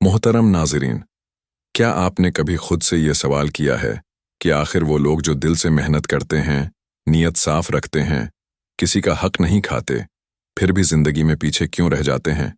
मोहतरम नाज़रीन, क्या आपने कभी खुद से ये सवाल किया है कि आखिर वो लोग जो दिल से मेहनत करते हैं, नीयत साफ रखते हैं, किसी का हक नहीं खाते, फिर भी ज़िंदगी में पीछे क्यों रह जाते हैं?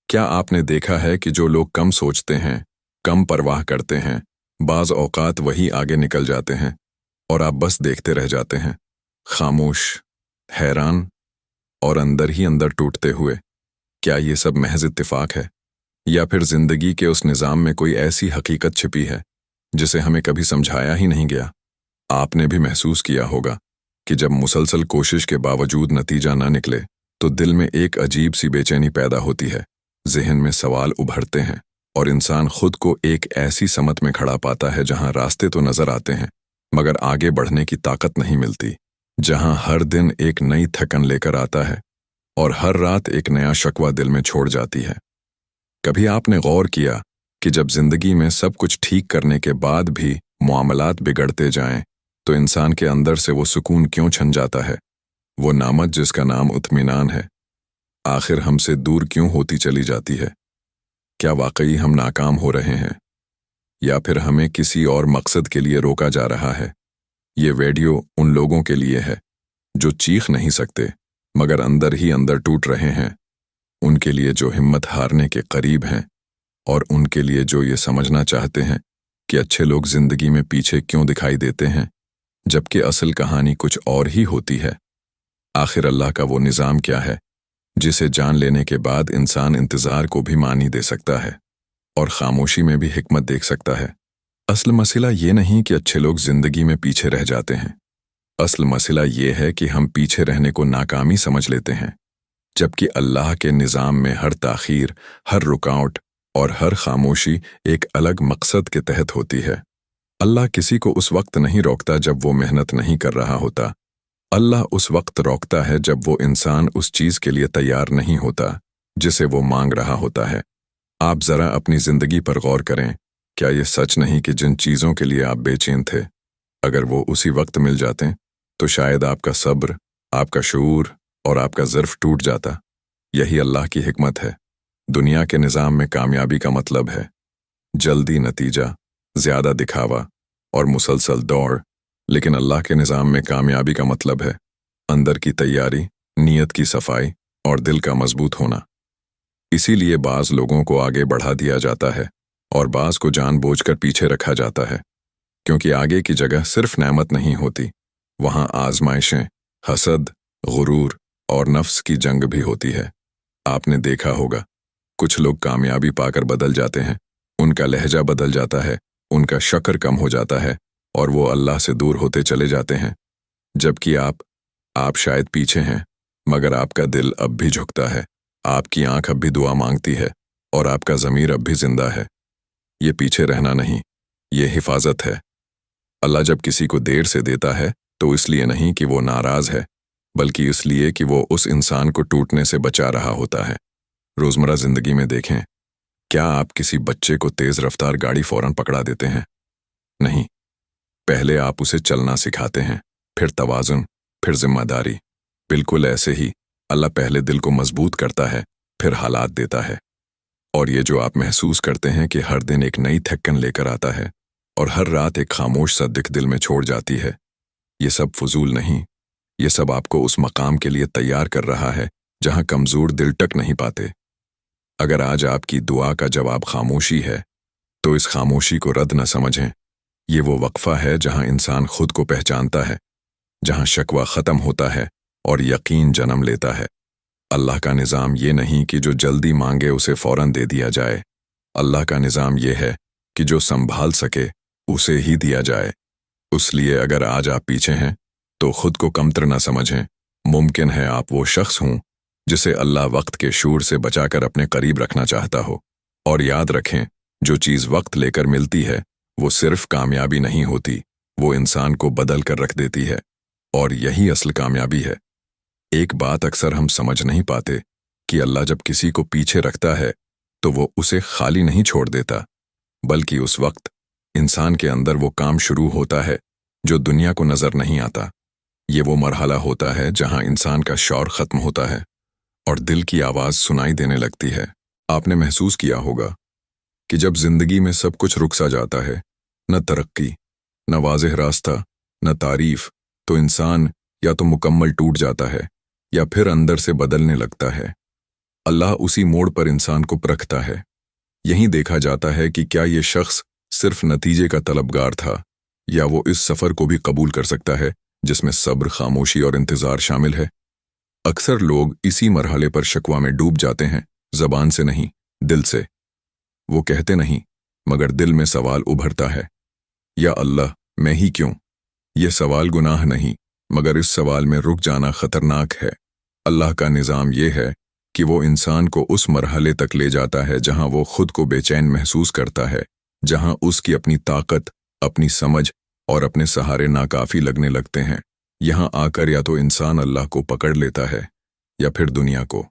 क्या आपने देखा है कि जो लोग कम सोचते हैं, कम परवाह करते हैं, बाज़ औक़ात वही आगे निकल जाते हैं और आप बस देखते रह जाते हैं, खामोश, हैरान और अंदर ही अंदर टूटते हुए? क्या ये सब महज इत्तेफ़ाक है या फिर ज़िंदगी के उस निज़ाम में कोई ऐसी हकीकत छिपी है जिसे हमें कभी समझाया ही नहीं गया? आपने भी महसूस किया होगा कि जब मुसलसल कोशिश के बावजूद नतीजा न निकले तो दिल में एक अजीब सी बेचैनी पैदा होती है, ज़हन में सवाल उभरते हैं और इंसान खुद को एक ऐसी समत में खड़ा पाता है जहां रास्ते तो नज़र आते हैं मगर आगे बढ़ने की ताकत नहीं मिलती, जहां हर दिन एक नई थकन लेकर आता है और हर रात एक नया शकवा दिल में छोड़ जाती है। कभी आपने गौर किया कि जब जिंदगी में सब कुछ ठीक करने के बाद भी मामलात बिगड़ते जाएं, तो इंसान के अंदर से वो सुकून क्यों छन जाता है? वो नामत जिसका नाम इत्मीनान है, आखिर हमसे दूर क्यों होती चली जाती है? क्या वाकई हम नाकाम हो रहे हैं या फिर हमें किसी और मकसद के लिए रोका जा रहा है? ये वीडियो उन लोगों के लिए है जो चीख नहीं सकते मगर अंदर ही अंदर टूट रहे हैं, उनके लिए जो हिम्मत हारने के करीब हैं और उनके लिए जो ये समझना चाहते हैं कि अच्छे लोग जिंदगी में पीछे क्यों दिखाई देते हैं जबकि असल कहानी कुछ और ही होती है। आखिर अल्लाह का वो निज़ाम क्या है जिसे जान लेने के बाद इंसान इंतज़ार को भी मानी दे सकता है और खामोशी में भी हिकमत देख सकता है? असल मसला ये नहीं कि अच्छे लोग जिंदगी में पीछे रह जाते हैं, असल मसला ये है कि हम पीछे रहने को नाकामी समझ लेते हैं, जबकि अल्लाह के निज़ाम में हर ताख़ीर, हर रुकावट और हर खामोशी एक अलग मकसद के तहत होती है। अल्लाह किसी को उस वक्त नहीं रोकता जब वो मेहनत नहीं कर रहा होता, अल्लाह उस वक्त रोकता है जब वो इंसान उस चीज़ के लिए तैयार नहीं होता जिसे वो मांग रहा होता है। आप ज़रा अपनी ज़िंदगी पर गौर करें, क्या ये सच नहीं कि जिन चीज़ों के लिए आप बेचैन थे, अगर वो उसी वक्त मिल जाते तो शायद आपका सब्र, आपका शऊर और आपका ज़र्फ़ टूट जाता? यही अल्लाह की हिकमत है। दुनिया के निज़ाम में कामयाबी का मतलब है जल्दी नतीजा, ज़्यादा दिखावा और मुसलसल दौड़, लेकिन अल्लाह के निज़ाम में कामयाबी का मतलब है अंदर की तैयारी, नीयत की सफाई और दिल का मजबूत होना। इसीलिए बाज़ लोगों को आगे बढ़ा दिया जाता है और बाज़ को जानबूझकर पीछे रखा जाता है, क्योंकि आगे की जगह सिर्फ नेमत नहीं होती, वहाँ आजमाइशें, हसद, गुरूर और नफ्स की जंग भी होती है। आपने देखा होगा कुछ लोग कामयाबी पाकर बदल जाते हैं, उनका लहजा बदल जाता है, उनका शक्र कम हो जाता है और वो अल्लाह से दूर होते चले जाते हैं, जबकि आप शायद पीछे हैं मगर आपका दिल अब भी झुकता है, आपकी आंख अब भी दुआ मांगती है और आपका ज़मीर अब भी जिंदा है। ये पीछे रहना नहीं, ये हिफाजत है। अल्लाह जब किसी को देर से देता है तो इसलिए नहीं कि वो नाराज़ है, बल्कि इसलिए कि वो उस इंसान को टूटने से बचा रहा होता है। रोज़मर्रा ज़िंदगी में देखें, क्या आप किसी बच्चे को तेज़ रफ्तार गाड़ी फ़ौरन पकड़ा देते हैं? नहीं, पहले आप उसे चलना सिखाते हैं, फिर तवाज़ुन, फिर जिम्मेदारी। बिल्कुल ऐसे ही अल्लाह पहले दिल को मजबूत करता है, फिर हालात देता है। और ये जो आप महसूस करते हैं कि हर दिन एक नई थक्कन लेकर आता है और हर रात एक खामोश सा दिख दिल में छोड़ जाती है, ये सब फजूल नहीं, ये सब आपको उस मकाम के लिए तैयार कर रहा है जहां कमज़ोर दिल टक नहीं पाते। अगर आज आपकी दुआ का जवाब खामोशी है तो इस खामोशी को रद्द न समझें। ये वो वक्फा है जहां इंसान खुद को पहचानता है, जहां शकवा ख़त्म होता है और यकीन जन्म लेता है। अल्लाह का निज़ाम ये नहीं कि जो जल्दी मांगे उसे फ़ौरन दे दिया जाए, अल्लाह का निज़ाम ये है कि जो संभाल सके उसे ही दिया जाए। इसलिए अगर आज आप पीछे हैं तो खुद को कमतर न समझें। मुमकिन है आप वो शख्स हों जिसे अल्लाह वक्त के शूर से बचाकर अपने करीब रखना चाहता हो। और याद रखें, जो चीज़ वक्त लेकर मिलती है वो सिर्फ कामयाबी नहीं होती, वो इंसान को बदल कर रख देती है और यही असल कामयाबी है। एक बात अक्सर हम समझ नहीं पाते कि अल्लाह जब किसी को पीछे रखता है तो वो उसे खाली नहीं छोड़ देता, बल्कि उस वक्त इंसान के अंदर वो काम शुरू होता है जो दुनिया को नज़र नहीं आता। ये वो मरहला होता है जहां इंसान का शौर ख़त्म होता है और दिल की आवाज़ सुनाई देने लगती है। आपने महसूस किया होगा कि जब जिंदगी में सब कुछ रुक सा जाता है, न तरक्की, न वाज़ेह रास्ता, न तारीफ, तो इंसान या तो मुकम्मल टूट जाता है या फिर अंदर से बदलने लगता है। अल्लाह उसी मोड़ पर इंसान को परखता है। यहीं देखा जाता है कि क्या ये शख्स सिर्फ नतीजे का तलबगार था या वो इस सफ़र को भी कबूल कर सकता है जिसमें सब्र, खामोशी और इंतज़ार शामिल है। अक्सर लोग इसी मरहले पर शकवा में डूब जाते हैं, ज़बान से नहीं, दिल से। वो कहते नहीं, मगर दिल में सवाल उभरता है, या अल्लाह, मैं ही क्यों? यह सवाल गुनाह नहीं, मगर इस सवाल में रुक जाना खतरनाक है। अल्लाह का निज़ाम यह है कि वो इंसान को उस मरहले तक ले जाता है जहां वो खुद को बेचैन महसूस करता है, जहां उसकी अपनी ताकत, अपनी समझ और अपने सहारे नाकाफी लगने लगते हैं। यहां आकर या तो इंसान अल्लाह को पकड़ लेता है या फिर दुनिया को,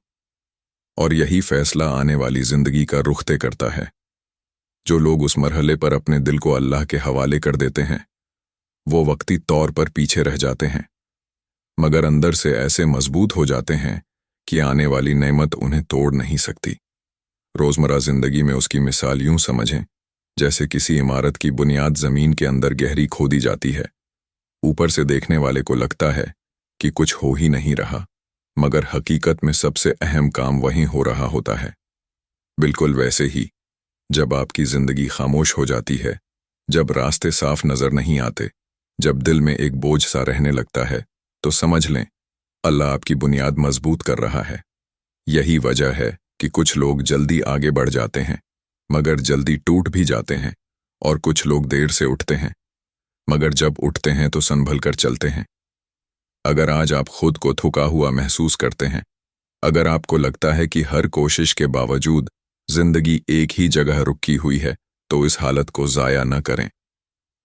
और यही फैसला आने वाली जिंदगी का रुख तय करता है। जो लोग उस मरहले पर अपने दिल को अल्लाह के हवाले कर देते हैं, वो वक्ती तौर पर पीछे रह जाते हैं, मगर अंदर से ऐसे मजबूत हो जाते हैं कि आने वाली नेमत उन्हें तोड़ नहीं सकती। रोज़मर्रा जिंदगी में उसकी मिसाल यूं समझें जैसे किसी इमारत की बुनियाद ज़मीन के अंदर गहरी खोदी जाती है। ऊपर से देखने वाले को लगता है कि कुछ हो ही नहीं रहा, मगर हकीकत में सबसे अहम काम वहीं हो रहा होता है। बिल्कुल वैसे ही जब आपकी ज़िंदगी खामोश हो जाती है, जब रास्ते साफ नज़र नहीं आते, जब दिल में एक बोझ सा रहने लगता है, तो समझ लें अल्लाह आपकी बुनियाद मजबूत कर रहा है। यही वजह है कि कुछ लोग जल्दी आगे बढ़ जाते हैं मगर जल्दी टूट भी जाते हैं, और कुछ लोग देर से उठते हैं मगर जब उठते हैं तो संभल कर चलते हैं। अगर आज आप खुद को थका हुआ महसूस करते हैं, अगर आपको लगता है कि हर कोशिश के बावजूद जिंदगी एक ही जगह रुकी हुई है, तो इस हालत को ज़ाया न करें।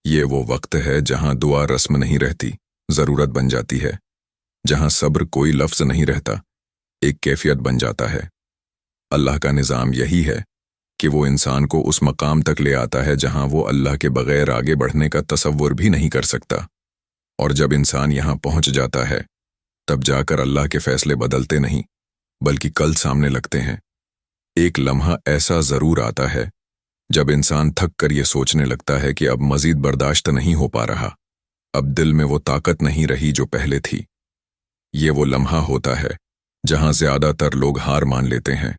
ये वो वक्त है जहां दुआ रस्म नहीं रहती, ज़रूरत बन जाती है, जहां सब्र कोई लफ्ज़ नहीं रहता, एक कैफियत बन जाता है। अल्लाह का निज़ाम यही है कि वो इंसान को उस मकाम तक ले आता है जहां वो अल्लाह के बगैर आगे बढ़ने का तसव्वुर भी नहीं कर सकता। और जब इंसान यहां पहुंच जाता है, तब जाकर अल्लाह के फैसले बदलते नहीं, बल्कि कल सामने लगते हैं। एक लम्हा ऐसा ज़रूर आता है जब इंसान थक कर ये सोचने लगता है कि अब मज़ीद बर्दाश्त नहीं हो पा रहा, अब दिल में वो ताकत नहीं रही जो पहले थी। ये वो लम्हा होता है जहां ज़्यादातर लोग हार मान लेते हैं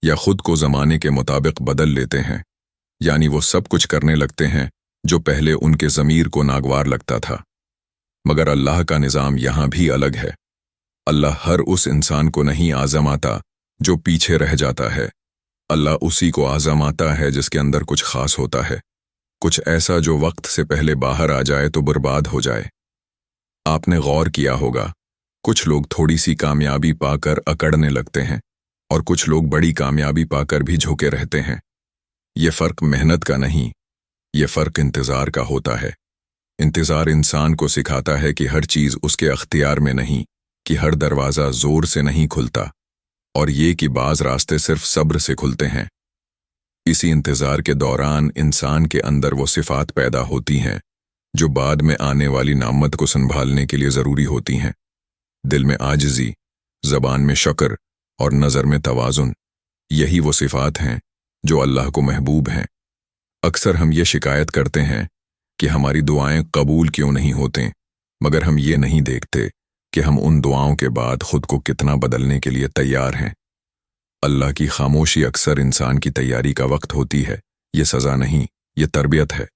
या खुद को ज़माने के मुताबिक बदल लेते हैं, यानी वो सब कुछ करने लगते हैं जो पहले उनके ज़मीर को नागवार लगता था। मगर अल्लाह का निज़ाम यहाँ भी अलग है। अल्लाह हर उस इंसान को नहीं आज़माता जो पीछे रह जाता है। अल्लाह उसी को आज़माता है जिसके अंदर कुछ ख़ास होता है, कुछ ऐसा जो वक्त से पहले बाहर आ जाए तो बर्बाद हो जाए। आपने गौर किया होगा, कुछ लोग थोड़ी सी कामयाबी पाकर अकड़ने लगते हैं और कुछ लोग बड़ी कामयाबी पाकर भी झुके रहते हैं। ये फ़र्क मेहनत का नहीं, ये फ़र्क इंतज़ार का होता है। इंतज़ार इंसान को सिखाता है कि हर चीज़ उसके अख्तियार में नहीं, कि हर दरवाज़ा ज़ोर से नहीं खुलता, और ये कि बाज़ रास्ते सिर्फ सब्र से खुलते हैं। इसी इंतज़ार के दौरान इंसान के अंदर वो सिफ़ात पैदा होती हैं जो बाद में आने वाली नामत को संभालने के लिए ज़रूरी होती हैं। दिल में आजिज़ी, ज़बान में शक्र और नज़र में तवाज़ुन, यही वो सिफ़ात हैं जो अल्लाह को महबूब हैं। अक्सर हम ये शिकायत करते हैं कि हमारी दुआएं कबूल क्यों नहीं होते, मगर हम ये नहीं देखते कि हम उन दुआओं के बाद खुद को कितना बदलने के लिए तैयार हैं। अल्लाह की खामोशी अक्सर इंसान की तैयारी का वक्त होती है, ये सज़ा नहीं, ये तरबियत है।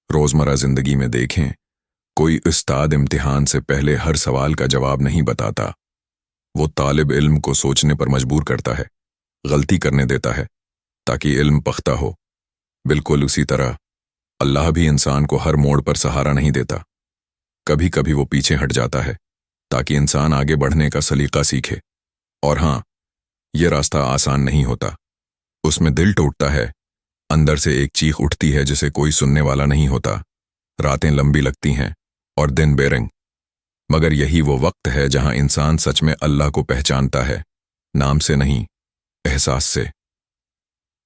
रोज़मर्रा ज़िंदगी में देखें, कोई उस्ताद इम्तिहान से पहले हर सवाल का जवाब नहीं बताता। वो तालिब इल्म को सोचने पर मजबूर करता है, गलती करने देता है, ताकि इल्म पख्ता हो। बिल्कुल उसी तरह अल्लाह भी इंसान को हर मोड़ पर सहारा नहीं देता। कभी कभी वो पीछे हट जाता है ताकि इंसान आगे बढ़ने का सलीका सीखे। और हाँ, ये रास्ता आसान नहीं होता, उसमें दिल टूटता है, अंदर से एक चीख उठती है जिसे कोई सुनने वाला नहीं होता। रातें लंबी लगती हैं और दिन बेरंग, मगर यही वो वक्त है जहां इंसान सच में अल्लाह को पहचानता है, नाम से नहीं, एहसास से।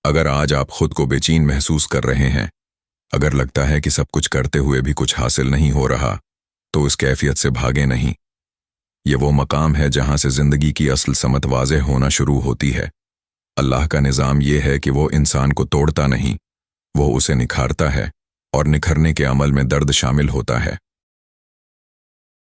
अगर आज आप खुद को बेचैन महसूस कर रहे हैं, अगर लगता है कि सब कुछ करते हुए भी कुछ हासिल नहीं हो रहा, तो इस कैफियत से भागे नहीं। ये वो मकाम है जहां से जिंदगी की असल समत वाज़ेह होना शुरू होती है। अल्लाह का निज़ाम ये है कि वो इंसान को तोड़ता नहीं, वो उसे निखारता है, और निखरने के अमल में दर्द शामिल होता है।